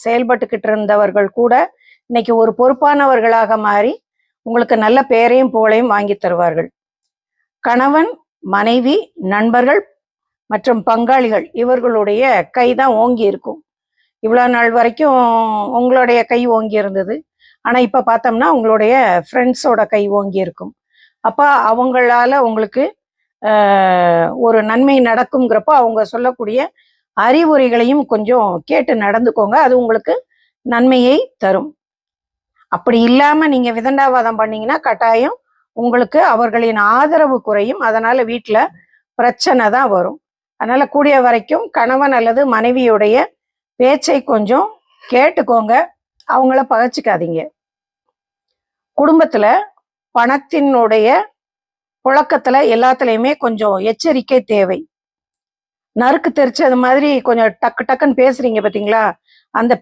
செயல்பட்டுக்கிட்டு இருந்தவர்கள் கூட இன்னைக்கு ஒரு பொறுப்பானவர்களாக மாறி உங்களுக்கு நல்ல பெயரையும் புகழையும் வாங்கி தருவார்கள். கணவன், மனைவி, நண்பர்கள் மற்றும் பங்காளிகள் இவர்களுடைய கை தான் ஓங்கி இருக்கும். இவ்வளோ நாள் வரைக்கும் உங்களுடைய கை ஓங்கி இருந்தது. ஆனால் இப்போ பார்த்தோம்னா உங்களுடைய ஃப்ரெண்ட்ஸோட கை ஓங்கி இருக்கும். அப்போ அவங்களால உங்களுக்கு ஒரு நன்மை நடக்குங்கிறப்போ அவங்க சொல்லக்கூடிய அறிவுரைகளையும் கொஞ்சம் கேட்டு நடந்துக்கோங்க. அது உங்களுக்கு நன்மையை தரும். அப்படி இல்லாமல் நீங்கள் விதண்டாவாதம் பண்ணீங்கன்னா கட்டாயம் உங்களுக்கு அவர்களின் ஆதரவு குறையும். அதனால் வீட்டில் பிரச்சனை தான் வரும். அதனால் கூடிய வரைக்கும் கணவன் அல்லது மனைவியுடைய பேச்சை கொஞ்சம் கேட்டுக்கோங்க. அவங்கள பகைச்சிக்காதீங்க. குடும்பத்தில் பணத்தினுடைய புழக்கத்தில் எல்லாத்துலேயுமே கொஞ்சம் எச்சரிக்கை தேவை. நறுக்கு தெரிச்சது மாதிரி கொஞ்சம் டக்கு டக்குன்னு பேசுறீங்க பார்த்தீங்களா, அந்த